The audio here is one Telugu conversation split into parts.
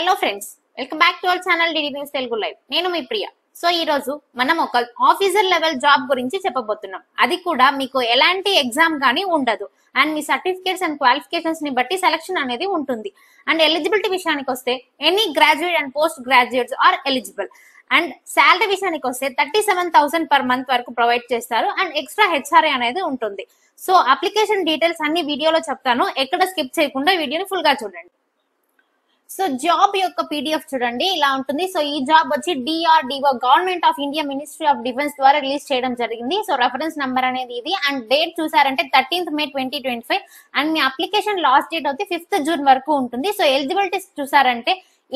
Hello friends, welcome back to our channel DD news Telugu live. నేను మీ ప్రియ. సో ఈ రోజు మనం ఒక ఆఫీసర్ లెవెల్ జాబ్ గురించి చెప్పబోతున్నాం. అది కూడా మీకు ఎలాంటి ఎగ్జామ్ గానీ ఉండదు అండ్ మీ సర్టిఫికేట్స్ అండ్ క్వాలిఫికేషన్స్ ని బట్టి సెలక్షన్ అనేది ఉంటుంది. అండ్ ఎలిజిబిలిటీ విషయానికి వస్తే any graduate and post graduates are eligible. And salary విషయానికి వస్తే 37,000 పర్ మంత్ వరకు ప్రొవైడ్ చేస్తారు అండ్ ఎక్స్ట్రా హెచ్ఆర్ఏ అనేది ఉంటుంది. సో అప్లికేషన్ డీటెయిల్స్ అన్ని వీడియోలో చెప్తాను, ఎక్కడ స్కిప్ చేయకుండా వీడియోని ఫుల్ గా చూడండి. సో జాబ్ యొక్క పీడిఎఫ్ చూడండి, ఇలా ఉంటుంది. సో ఈ జాబ్ వచ్చి DRDO government of India ministry of defence ద్వారా రిలీజ్ చేయడం జరిగింది. సో రెఫరెన్స్ నెంబర్ అనేది ఇది అండ్ డేట్ చూసారంటే 13th May 2025 అండ్ మీ అప్లికేషన్ లాస్ట్ డేట్ అయితే 5th June వరకు ఉంటుంది. సో ఎలిజిబిలిటీస్ చూసారంటే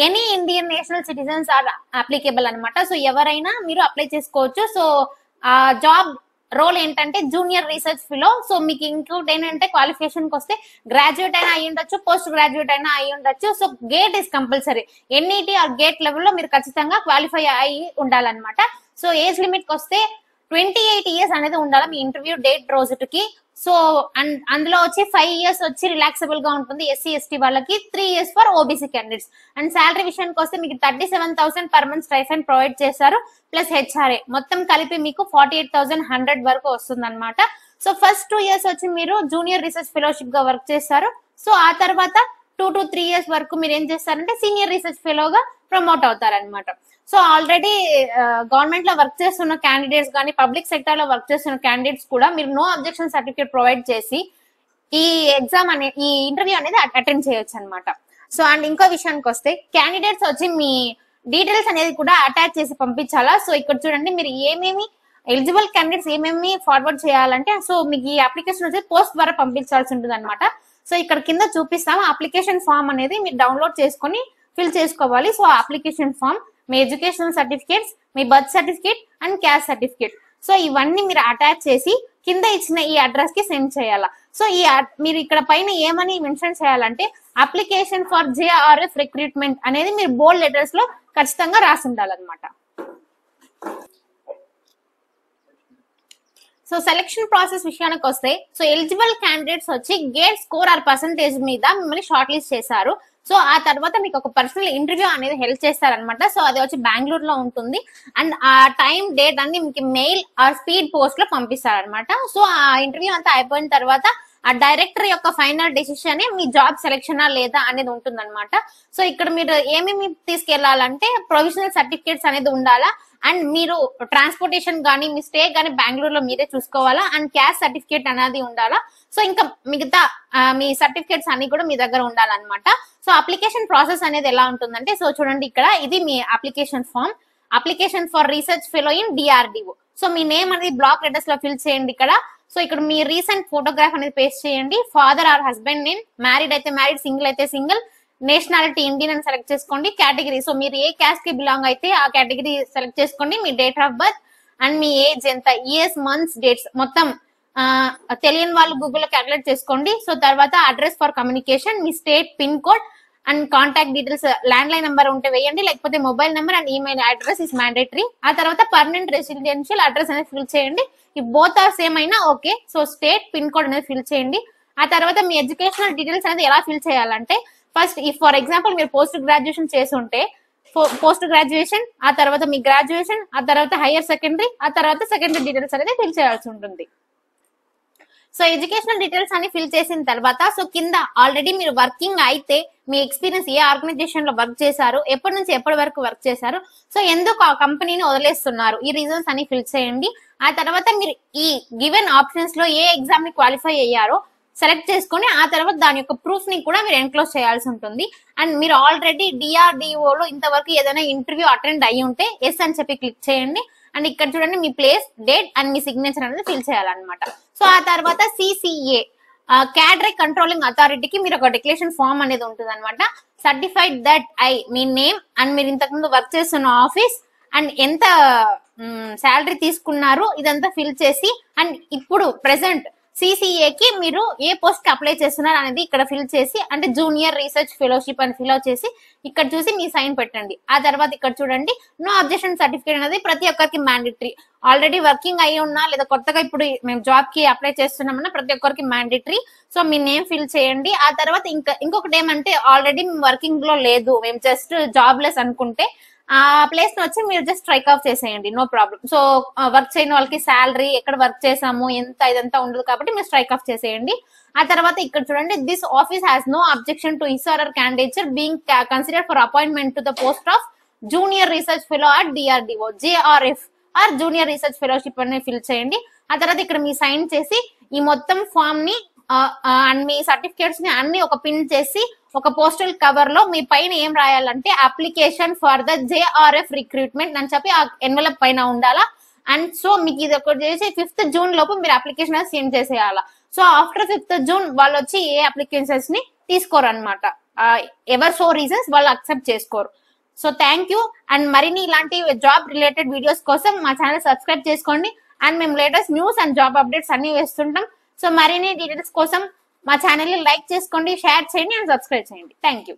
any Indian national citizens are applicable అనమాట. సో ఎవరైనా మీరు అప్లై చేసుకోవచ్చు. సో ఆ జాబ్ రోల్ ఏంటంటే జూనియర్ రీసెర్చ్ ఫెలో. సో మీకు ఇంక్లూడ్ ఏంటంటే క్వాలిఫికేషన్ కి వస్తే గ్రాడ్యుయేట్ అయినా అయ్యి ఉండొచ్చు, పోస్ట్ గ్రాడ్యుయేట్ అయినా అయ్యి ఉండొచ్చు. So GATE is compulsory, NET or GATE లెవెల్లో మీరు ఖచ్చితంగా క్వాలిఫై అయ్యి ఉండాలన్నమాట. సో ఏజ్ లిమిట్ కి వస్తే 28 years అనేది ఉండాలి మీ ఇంటర్వ్యూ డేట్ రోజుకి. సో అండ్ అందులో వచ్చి 5 years వచ్చి రిలాక్సబుల్ గా ఉంటుంది ఎస్సీ ఎస్టీ వాళ్ళకి, 3 years for OBC candidates. And salary విషయానికి వస్తే మీకు 37,000 పర్ మంత్ స్టైఫండ్ ప్రొవైడ్ చేస్తారు ప్లస్ హెచ్ఆర్ఏ మొత్తం కలిపి మీకు 48,100 వరకు వస్తుంది అనమాట. సో ఫస్ట్ 2 years వచ్చి మీరు జూనియర్ రీసెర్చ్ ఫెలోషిప్ గా వర్క్ చేస్తారు. సో ఆ తర్వాత 2 to 3 years వరకు మీరు ఏం చేస్తారంటే సీనియర్ రీసెర్చ్ ఫెలోగా ప్రమోట్ అవుతారనమాట. సో ఆల్రెడీ గవర్నమెంట్ లో వర్క్ చేస్తున్న క్యాండిడేట్స్ కానీ పబ్లిక్ సెక్టర్ లో వర్క్ చేస్తున్న క్యాండిడేట్స్ కూడా మీరు నో అబ్జెక్షన్ సర్టిఫికేట్ ప్రొవైడ్ చేసి ఈ ఎగ్జామ్ అనే ఈ ఇంటర్వ్యూ అనేది అటెండ్ చేయొచ్చు అనమాట. సో అండ్ ఇంకో విషయానికి వస్తే క్యాండిడేట్స్ వచ్చి మీ డీటెయిల్స్ అనేది కూడా అటాచ్ చేసి పంపించాలా. సో ఇక్కడ చూడండి, మీరు ఏమేమి ఎలిజిబుల్ క్యాండిడేట్స్ ఏమేమి ఫార్వర్డ్ చేయాలంటే సో మీకు ఈ అప్లికేషన్ వచ్చి పోస్ట్ ద్వారా పంపించాల్సి ఉంటుంది అనమాట. సో ఇక్కడ కింద చూపిస్తాము అప్లికేషన్ ఫామ్ అనేది మీరు డౌన్లోడ్ చేసుకొని ఫిల్ చేసుకోవాలి. సో అప్లికేషన్ ఫామ్, మీ ఎడ్యుకేషనల్ సర్టిఫికేట్స్, మీ birth certificate and caste certificate. So ఇవన్నీ మీరు అటాచ్ చేసి కింద ఇచ్చిన ఈ అడ్రస్ కి సెండ్ చేయాలా. సో ఈ మీరు ఇక్కడ పైన ఏమని మెన్షన్ చేయాలంటే అప్లికేషన్ ఫర్ జేఆర్ఎఫ్ రిక్రూట్మెంట్ అనేది మీరు బోల్డ్ లెటర్స్ లో ఖచ్చితంగా రాసి ఉండాలన్నమాట. సో సెలక్షన్ ప్రాసెస్ విషయానికి వస్తే సో ఎలిజిబుల్ క్యాండిడేట్స్ వచ్చి గేట్ స్కోర్ ఆర్ పర్సంటేజ్ మీద మిమ్మల్ని షార్ట్ లిస్ట్ చేశారు. సో ఆ తర్వాత మీకు ఒక పర్సనల్ ఇంటర్వ్యూ అనేది హెల్ప్ చేస్తారనమాట. సో అది వచ్చి బెంగళూరులో ఉంటుంది అండ్ ఆ టైం డేట్ అన్ని మీకు మెయిల్ ఆర్ స్పీడ్ పోస్ట్ లో పంపిస్తారనమాట. సో ఆ ఇంటర్వ్యూ అంతా అయిపోయిన తర్వాత ఆ డైరెక్టర్ యొక్క ఫైనల్ డెసిషన్ మీ జాబ్ సెలెక్షనా లేదా అనేది ఉంటుందన్నమాట. సో ఇక్కడ మీరు ఏమేమి తీసుకెళ్లాలంటే ప్రొవిజనల్ సర్టిఫికేట్స్ అనేది ఉండాలా అండ్ మీరు ట్రాన్స్పోర్టేషన్ కానీ మీ స్టే కానీ బెంగళూరులో మీరే చూసుకోవాలా అండ్ క్యాస్ట్ సర్టిఫికేట్ అనేది ఉండాలా. సో ఇంకా మిగతా మీ సర్టిఫికేట్స్ అన్ని కూడా మీ దగ్గర ఉండాలన్నమాట. సో అప్లికేషన్ ప్రాసెస్ అనేది ఎలా ఉంటుందంటే సో చూడండి, ఇక్కడ ఇది మీ application form, application for research fellow in DRDO. So మీ నేమ్ అనేది బ్లాక్ లెటర్స్ లో ఫిల్ చేయండి ఇక్కడ. సో ఇక్కడ మీ రీసెంట్ ఫోటోగ్రాఫ్ అనేది పేస్ట్ చేయండి. Father or husband name, married అయితే మ్యారీడ్, సింగిల్ అయితే సింగిల్, నేషనాలిటీ ఇండియన్ అని సెలెక్ట్ చేసుకోండి. కేటగిరీ సో మీరు ఏ క్యాస్ట్ కి బిలాంగ్ అయితే ఆ కేటగిరీ సెలెక్ట్ చేసుకోండి. మీ డేట్ ఆఫ్ బర్త్ అండ్ మీ ఏజ్ ఎంత, ఇయర్స్, మంత్స్, డేట్స్ మొత్తం తెలియని వాళ్ళు గూగుల్లో క్యాల్కులేట్ చేసుకోండి. సో తర్వాత అడ్రస్ ఫర్ కమ్యూనికేషన్, మీ state pin code and contact details, landline number ఉంటే వేయండి, లేకపోతే mobile number and email address is mandatory. ఆ తర్వాత పర్మనెంట్ రెసిడెన్షియల్ అడ్రస్ అనేది ఫిల్ చేయండి. ఈ బోత్ ఆర్ సేమ్ అయినా okay. So state pin code అనేది ఫిల్ చేయండి. ఆ తర్వాత మీ ఎడ్యుకేషనల్ డీటెయిల్స్ అనేది ఎలా ఫిల్ చేయాలంటే ఫస్ట్ ఫర్ ఎగ్జాంపుల్ మీరు పోస్ట్ గ్రాడ్యుయేషన్ చేసి ఉంటే పోస్ట్ గ్రాడ్యుయేషన్, ఆ తర్వాత మీ గ్రాడ్యుయేషన్, ఆ తర్వాత హైయర్ సెకండరీ, ఆ తర్వాత సెకండరీ డీటెయిల్స్ అనేది ఫిల్ చేయాల్సి ఉంటుంది. సో ఎడ్యుకేషనల్ డీటెయిల్స్ అన్ని ఫిల్ చేసిన తర్వాత సో కింద ఆల్రెడీ మీరు వర్కింగ్ అయితే మీ ఎక్స్పీరియన్స్ ఏ ఆర్గనైజేషన్ లో వర్క్ చేశారు, ఎప్పటి నుంచి ఎప్పటి వరకు వర్క్ చేశారు, సో ఎందుకు ఆ కంపెనీని వదిలేస్తున్నారు, ఈ రీజన్స్ అన్ని ఫిల్ చేయండి. ఆ తర్వాత మీరు ఈ గివెన్ ఆప్షన్స్ లో ఏ ఎగ్జామ్ ని క్వాలిఫై అయ్యారో సెలెక్ట్ చేసుకుని ఆ తర్వాత దాని యొక్క ప్రూఫ్ ని కూడా మీరు ఎన్క్లోజ్ చేయాల్సి ఉంటుంది. అండ్ మీరు ఆల్రెడీ డిఆర్డిఓలో ఇంతవరకు ఏదైనా ఇంటర్వ్యూ అటెండ్ అయ్యి ఉంటే ఎస్ అని చెప్పి క్లిక్ చేయండి. అండ్ ఇక్కడ చూడండి మీ ప్లేస్, డేట్ అండ్ మీ సిగ్నేచర్ అనేది ఫిల్ చేయాలన్నమాట. సో ఆ తర్వాత సిసిఏ క్యాడరీ కంట్రోలింగ్ అథారిటీకి మీరు ఒక డిక్లరేషన్ ఫామ్ అనేది ఉంటుంది అనమాట. Certified that me name and మీరు ఇంతకుముందు వర్క్ చేస్తున్న ఆఫీస్ అండ్ ఎంత శాలరీ తీసుకున్నారు ఇదంతా ఫిల్ చేసి అండ్ ఇప్పుడు ప్రెసెంట్ సిసిఏకి మీరు ఏ పోస్ట్ కి అప్లై చేస్తున్నారు అనేది ఇక్కడ ఫిల్ చేసి, అంటే జూనియర్ రీసెర్చ్ ఫెలోషిప్ అని ఫిల్ చేసి ఇక్కడ చూసి మీ సైన్ పెట్టండి. ఆ తర్వాత ఇక్కడ చూడండి నో అబ్జెక్షన్ సర్టిఫికేట్ అనేది ప్రతి ఒక్కరికి మ్యాండేటరీ. ఆల్రెడీ వర్కింగ్ అయి ఉన్నా లేదా కొత్తగా ఇప్పుడు మేము జాబ్ కి అప్లై చేస్తున్నామన్నా ప్రతి ఒక్కరికి మ్యాండేటరీ. సో మీ నేమ్ ఫిల్ చేయండి. ఆ తర్వాత ఇంకొకటి ఏమంటే ఆల్రెడీ మేము వర్కింగ్ లో లేదు, మేము జస్ట్ జాబ్ లెస్ అనుకుంటే ఆ ప్లేస్ ని వచ్చి మీరు జస్ట్ స్ట్రైక్ ఆఫ్ చేసేయండి, నో ప్రాబ్లం. సో వర్క్ చేయని వాళ్ళకి శాలరీ, ఎక్కడ వర్క్ చేసాము, ఎంత ఇదంతా ఉండదు కాబట్టి మీరు స్ట్రైక్ ఆఫ్ చేసేయండి. ఆ తర్వాత ఇక్కడ చూడండి this office has no objection to his or candidature being considered for appointment to the post of junior research fellow at DRDO JRF or junior research fellowship అని ఫిల్ చేయండి. ఆ తర్వాత ఇక్కడ మీ సైన్ చేసి ఈ మొత్తం ఫామ్ ని అండ్ మీ సర్టిఫికేట్స్ ని అన్ని ఒక పిన్ చేసి ఒక పోస్టల్ కవర్ లో మీ పైన ఏం రాయాలంటే application for the JRF recruitment అని చెప్పి ఆ ఎన్వలప్ పైన ఉండాలా. అండ్ సో మీకు ఇది ఒకటి చేసి 5th జూన్ లోపు మీరు అప్లికేషన్ సెండ్ చేసేయాలా. సో ఆఫ్టర్ 5th జూన్ వాళ్ళు వచ్చి ఏ అప్లికేషన్స్ ని తీసుకోరు అనమాట. ఎవర్ సో రీజన్స్ వాళ్ళు అక్సెప్ట్ చేసుకోరు. So thank you. అండ్ మరిన్ని ఇలాంటి జాబ్ రిలేటెడ్ వీడియోస్ కోసం మా ఛానల్ సబ్స్క్రైబ్ చేసుకోండి. అండ్ మేము latest news and job updates అన్ని వేస్తుంటాం. సో మరిన్ని డీటెయిల్స్ కోసం మా ఛానల్ ని లైక్ చేసుకోండి, షేర్ చేయండి అండ్ సబ్స్క్రైబ్ చేయండి. Thank you.